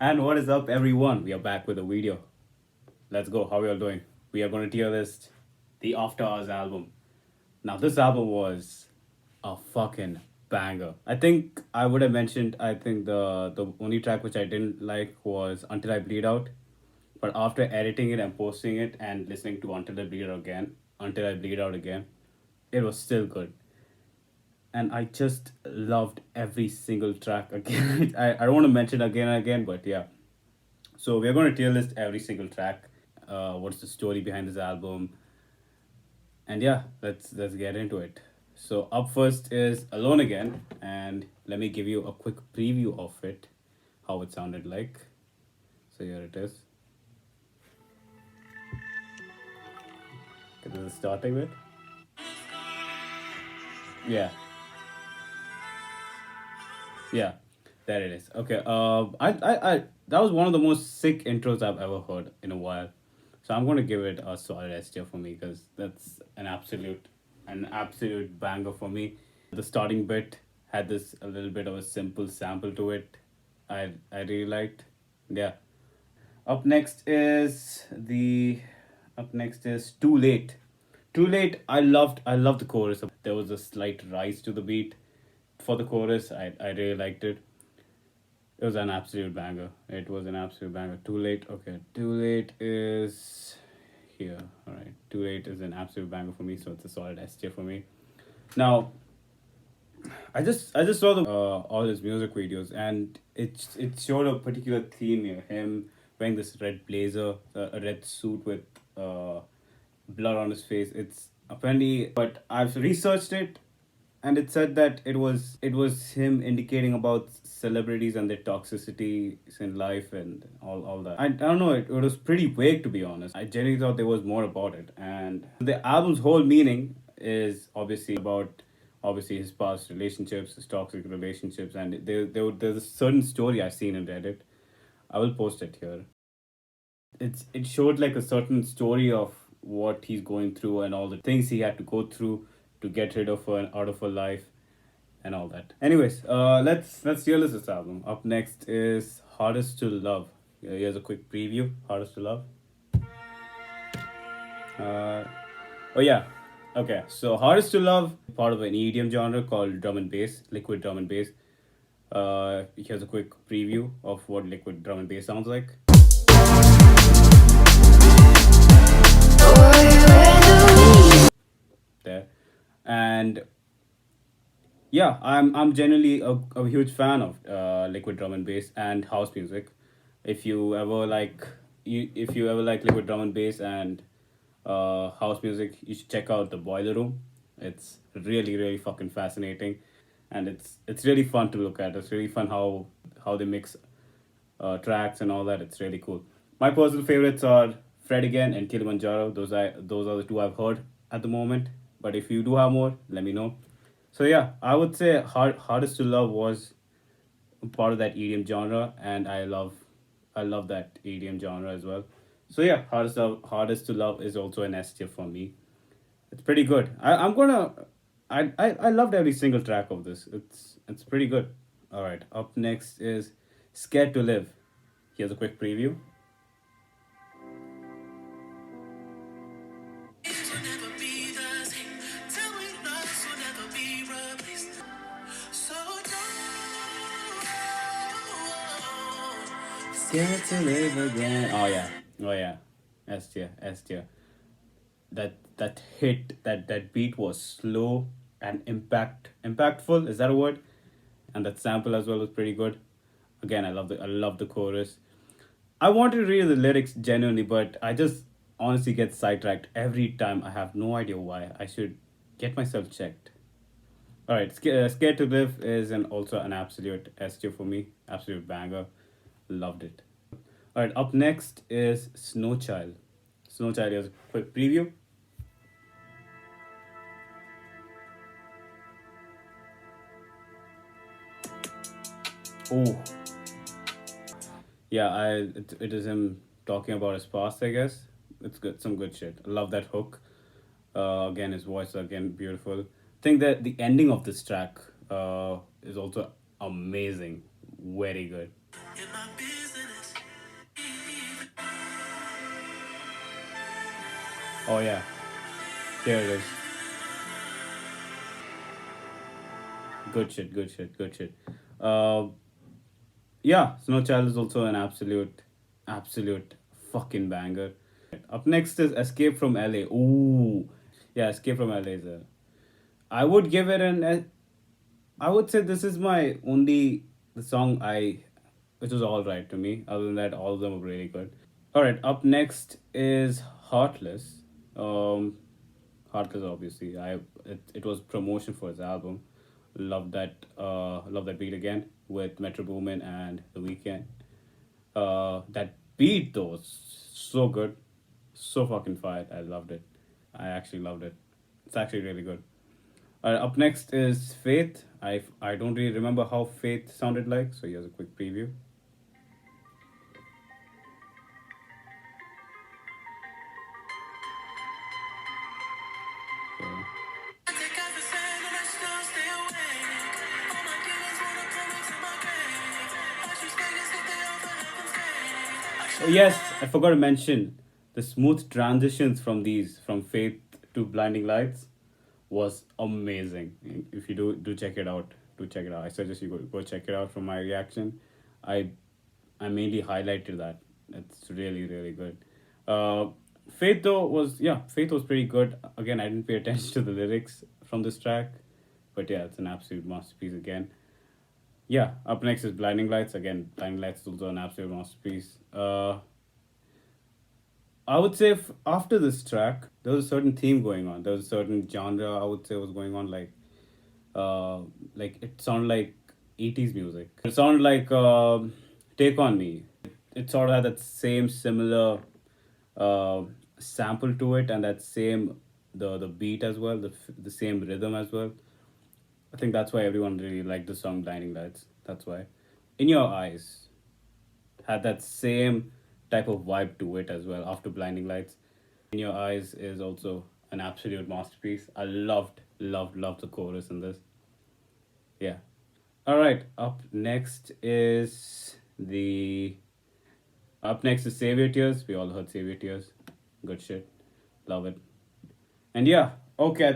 And what is up, everyone? We are back with a video. Let's go. How are you all doing? We are going to tier list the After Hours album. Now, this album was a fucking banger. I think I would have mentioned. I think the only track which I didn't like was Until I Bleed Out. But after editing it and posting it and listening to Until I Bleed Out again, it was still good. And I just loved every single track again. I don't want to mention again and again, but yeah. So we're going to tier list every single track. What's the story behind this album? And yeah, let's get into it. So up first is Alone Again, and let me give you a quick preview of it, how it sounded like. So here it is. Okay, this is starting with. Yeah, yeah, there it is. Okay. I that was one of the most sick intros I've ever heard in a while. So I'm gonna give it a solid S tier for me because that's an absolute banger for me. The starting bit had this a little bit of a simple sample to it. I really liked. Yeah. Up next is the Up next is Too Late. Too Late, I loved the chorus. There was a slight rise to the beat for the chorus. I really liked it. It was an absolute banger. It was an absolute banger. Too Late, okay. Too Late is here. Alright. Too Late is an absolute banger for me, so it's a solid S tier for me. Now, I just saw the all his music videos, and it showed a particular theme here. Him wearing this red blazer, a red suit with blood on his face. It's apparently, but I've researched it, and it said that it was him indicating about celebrities and their toxicity in life and all that. I don't know. It was pretty vague, to be honest. I genuinely thought there was more about it, and the album's whole meaning is obviously about obviously his past relationships, his toxic relationships, and there's a certain story I've seen in Reddit. I will post it here. It showed like a certain story of what he's going through and all the things he had to go through to get rid of her out of her life and all that. Anyways, let's hear this album. Up next is Hardest to Love. Here's a quick preview. Hardest to Love. Uh, oh yeah. Okay, so Hardest to Love, part of an EDM genre called drum and bass, liquid drum and bass. Here's a quick preview of what liquid drum and bass sounds like. There, and yeah, I'm generally a huge fan of liquid drum and bass and house music. If you ever like if you ever like liquid drum and bass and house music, you should check out the Boiler Room. It's really fucking fascinating, and it's really fun to look at. It's really fun how they mix tracks and all that. It's really cool. My personal favorites are Fred Again and Kilimanjaro. Those are the two I've heard at the moment. But if you do have more, let me know. So yeah, I would say Hardest to Love was part of that EDM genre, and I love that EDM genre as well. So yeah, Hardest to Love is also an S tier for me. It's pretty good. I'm gonna I loved every single track of this. It's pretty good. All right, up next is Scared to Live. Here's a quick preview. Scared to live again. Oh yeah, S tier, S tier. That hit, that beat was slow and impactful. Is that a word? And that sample as well was pretty good. Again, I love the chorus. I want to read the lyrics genuinely, but I just honestly get sidetracked every time. I have no idea why. I should get myself checked. All right, Scared to Live is also an absolute S tier for me. Absolute banger. Loved it. All right, up next is Snow Child. Snow Child is a quick preview. Oh, yeah, it is him talking about his past, I guess. It's good, some good shit. I love that hook. Again, his voice again beautiful. I think that the ending of this track is also amazing, very good. Oh yeah, there it is. Good shit, good shit, good shit. Uh, yeah, Snow Child is also an absolute fucking banger. Up next is Escape from LA. Ooh, yeah, Escape from LA is a. I would give it I would say this is my only the song which was all right to me. Other than that, all of them were really good. All right, up next is Heartless. Um, Heartless, obviously, it was promotion for his album. Love that beat again with Metro Boomin and The Weeknd. That beat though was so good, so fucking fire. I loved it. I actually loved it. It's actually really good. Up next is Faith. I don't really remember how Faith sounded like, so here's a quick preview. So, oh, yes, I forgot to mention the smooth transitions from Faith to Blinding Lights was amazing. If you do check it out, do check it out. I suggest you go check it out. From my reaction, I I mainly highlighted that. It's really good. Uh, Faith was pretty good. Again, I didn't pay attention to the lyrics from this track, but yeah, it's an absolute masterpiece again. Yeah, up next is Blinding Lights. Again, Blinding Lights is also an absolute masterpiece. I would say after this track, there was a certain theme going on. There was a certain genre I would say was going on, like it sounded like 80s music. It sounded like Take On Me. It sort of had that same similar uh, sample to it, and that same the beat as well, the same rhythm as well. I think that's why everyone really liked the song Blinding Lights. That's why. In Your Eyes had that same type of vibe to it as well after Blinding Lights. In Your Eyes is also an absolute masterpiece. I loved the chorus in this. Yeah. All right. Up next is Savior Tears. We all heard Savior Tears. Good shit. Love it. And yeah, okay.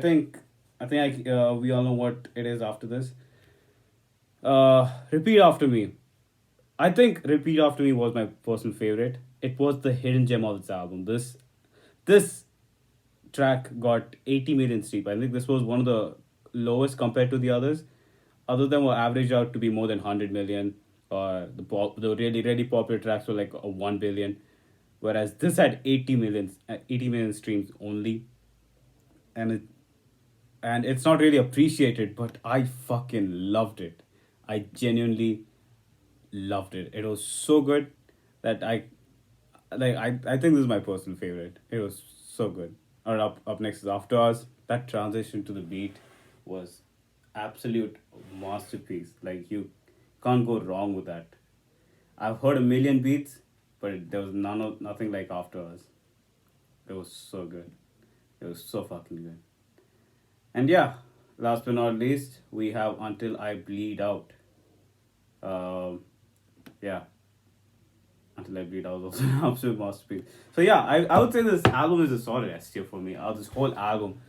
We all know what it is after this. Repeat After Me. I think Repeat After Me was my personal favorite. It was the hidden gem of this album. This track got 80 million streams. I think this was one of the lowest compared to the others. Other than were averaged out to be more than 100 million. The really popular tracks were like a 1 billion, whereas this had 80 million streams only, and it's not really appreciated, but I fucking loved it. I genuinely loved it. It was so good that I think this is my personal favorite. It was so good. Alright, up next is After Hours. That transition to the beat was absolute masterpiece. Like you can't go wrong with that. I've heard a million beats, but there was nothing like After Hours. It was so good. It was so fucking good. And yeah, last but not least, we have Until I Bleed Out. Um, yeah, Until I Bleed Out was also an absolute masterpiece. So yeah, I would say this album is a solid S tier for me. This whole album.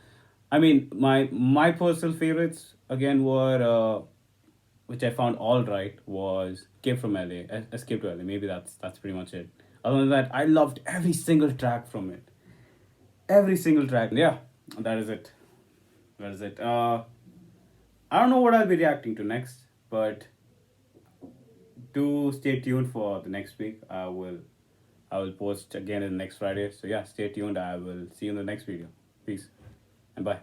I mean, my personal favorites again were which I found all right was Escape from LA, Escape to LA. Maybe that's pretty much it. Other than that, I loved every single track from it. Every single track. Yeah, that is it. That is it. I don't know what I'll be reacting to next, but do stay tuned for the next week. I will post again in next Friday. So yeah, stay tuned. I will see you in the next video. Peace and bye.